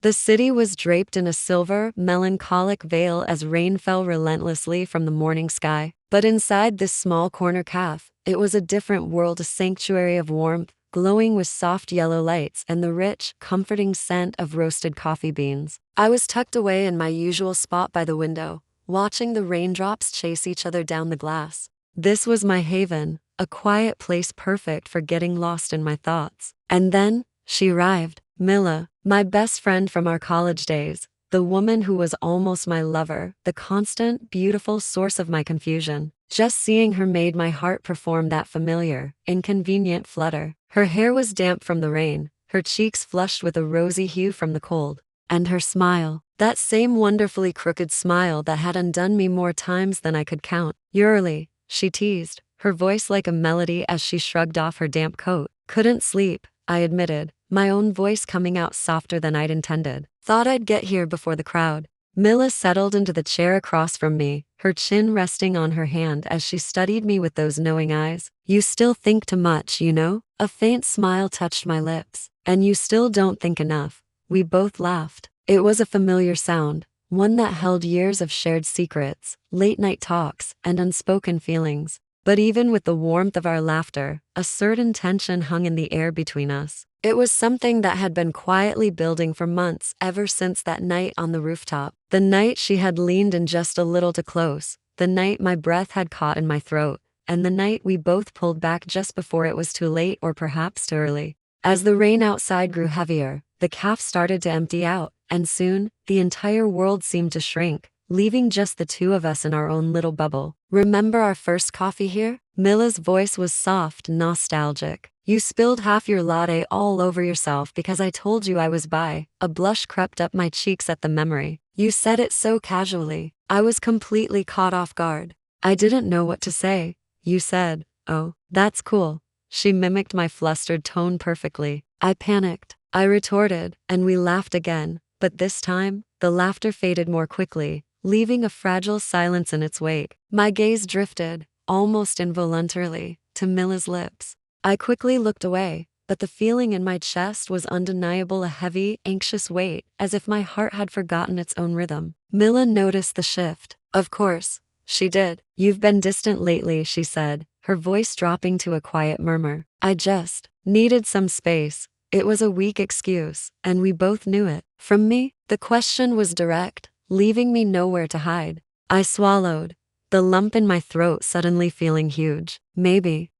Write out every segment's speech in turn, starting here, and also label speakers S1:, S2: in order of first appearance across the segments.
S1: The city was draped in a silver, melancholic veil as rain fell relentlessly from the morning sky. But inside this small corner cafe, it was a different world, a sanctuary of warmth, glowing with soft yellow lights and the rich, comforting scent of roasted coffee beans. I was tucked away in my usual spot by the window, watching the raindrops chase each other down the glass. This was my haven, a quiet place perfect for getting lost in my thoughts. And then, she arrived, Mila, my best friend from our college days, the woman who was almost my lover, the constant, beautiful source of my confusion. Just seeing her made my heart perform that familiar, inconvenient flutter. Her hair was damp from the rain, her cheeks flushed with a rosy hue from the cold, and her smile, that same wonderfully crooked smile that had undone me more times than I could count. "You're early," she teased, her voice like a melody as she shrugged off her damp coat. "Couldn't sleep," I admitted, my own voice coming out softer than I'd intended. "Thought I'd get here before the crowd." Mila settled into the chair across from me, her chin resting on her hand as she studied me with those knowing eyes. "You still think too much, you know?" A faint smile touched my lips. "And you still don't think enough." We both laughed. It was a familiar sound, one that held years of shared secrets, late-night talks, and unspoken feelings. But even with the warmth of our laughter, a certain tension hung in the air between us. It was something that had been quietly building for months, ever since that night on the rooftop. The night she had leaned in just a little too close, the night my breath had caught in my throat, and the night we both pulled back just before it was too late or perhaps too early. As the rain outside grew heavier, the cafe started to empty out, and soon, the entire world seemed to shrink, leaving just the two of us in our own little bubble. "Remember our first coffee here?" Mila's voice was soft, nostalgic. "You spilled half your latte all over yourself because I told you I was bi." A blush crept up my cheeks at the memory. "You said it so casually. I was completely caught off guard. I didn't know what to say." "You said, 'Oh, that's cool.'" She mimicked my flustered tone perfectly. I panicked. I retorted, and we laughed again, but this time, the laughter faded more quickly, leaving a fragile silence in its wake. My gaze drifted, almost involuntarily, to Mila's lips. I quickly looked away, but the feeling in my chest was undeniable, a heavy, anxious weight, as if my heart had forgotten its own rhythm. Mila noticed the shift. "Of course." She did. "You've been distant lately," she said, her voice dropping to a quiet murmur. "I just needed some space." It was a weak excuse, and we both knew it. From me, the question was direct, leaving me nowhere to hide. I swallowed, the lump in my throat suddenly feeling huge. Maybe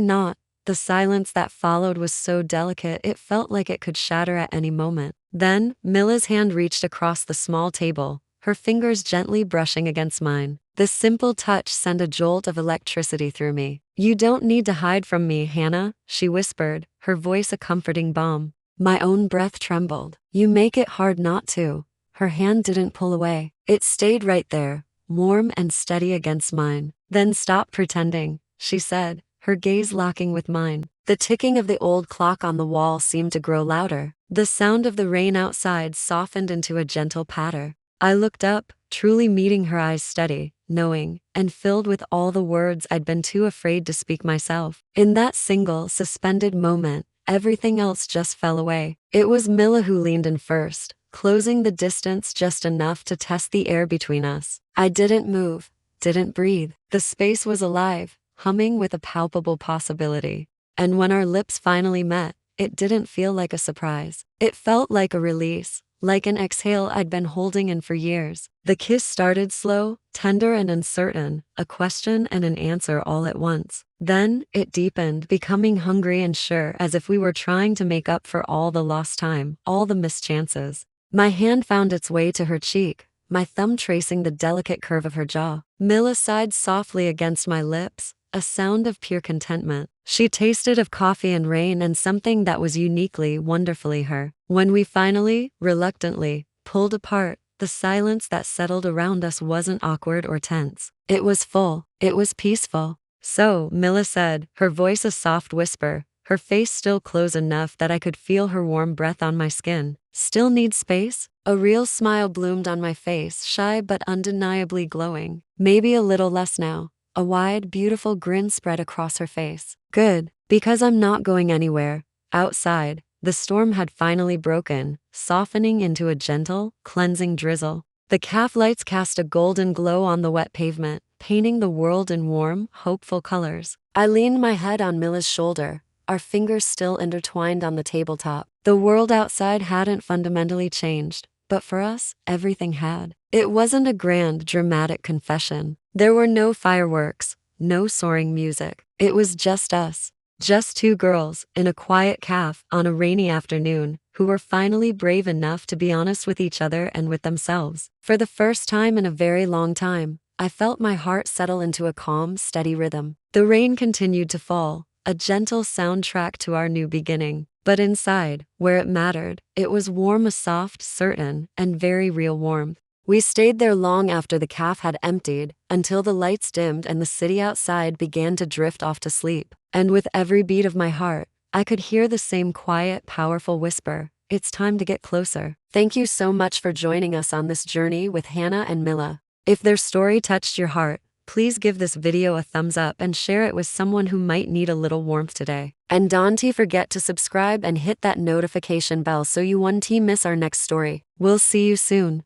S1: not. The silence that followed was so delicate it felt like it could shatter at any moment. Then, Mila's hand reached across the small table, her fingers gently brushing against mine. This simple touch sent a jolt of electricity through me. "You don't need to hide from me, Hannah," she whispered, her voice a comforting balm. My own breath trembled. "You make it hard not to." Her hand didn't pull away. It stayed right there, warm and steady against mine. "Then stop pretending," she said, her gaze locking with mine. The ticking of the old clock on the wall seemed to grow louder. The sound of the rain outside softened into a gentle patter. I looked up, truly meeting her eyes steady, knowing, and filled with all the words I'd been too afraid to speak myself. In that single, suspended moment, everything else just fell away. It was Mila who leaned in first, closing the distance just enough to test the air between us. I didn't move, didn't breathe. The space was alive, humming with a palpable possibility. And when our lips finally met, it didn't feel like a surprise. It felt like a release, like an exhale I'd been holding in for years. The kiss started slow, tender and uncertain, a question and an answer all at once. Then, it deepened, becoming hungry and sure, as if we were trying to make up for all the lost time, all the missed chances. My hand found its way to her cheek, my thumb tracing the delicate curve of her jaw. Mila sighed softly against my lips, a sound of pure contentment. She tasted of coffee and rain and something that was uniquely, wonderfully her. When we finally, reluctantly, pulled apart, the silence that settled around us wasn't awkward or tense. It was full. It was peaceful. "So," Mila said, her voice a soft whisper, her face still close enough that I could feel her warm breath on my skin. "Still need space?" A real smile bloomed on my face, shy but undeniably glowing. "Maybe a little less now." A wide, beautiful grin spread across her face. "Good, because I'm not going anywhere." Outside, The storm had finally broken, softening into a gentle, cleansing drizzle. The calf lights cast a golden glow on the wet pavement, painting the world in warm, hopeful colors. I leaned my head on Mila's shoulder, our fingers still intertwined on the tabletop. The world outside hadn't fundamentally changed, but for us, everything had. It wasn't a grand, dramatic confession. There were no fireworks, no soaring music. It was just us. Just two girls, in a quiet cafe on a rainy afternoon, who were finally brave enough to be honest with each other and with themselves. For the first time in a very long time, I felt my heart settle into a calm, steady rhythm. The rain continued to fall, a gentle soundtrack to our new beginning. But inside, where it mattered, it was warm, a soft, certain, and very real warmth. We stayed there long after the cafe had emptied, until the lights dimmed and the city outside began to drift off to sleep. And with every beat of my heart, I could hear the same quiet, powerful whisper, "It's time to get closer." Thank you so much for joining us on this journey with Hana and Mila. If their story touched your heart, please give this video a thumbs up and share it with someone who might need a little warmth today. And don't forget to subscribe and hit that notification bell so you won't miss our next story. We'll see you soon.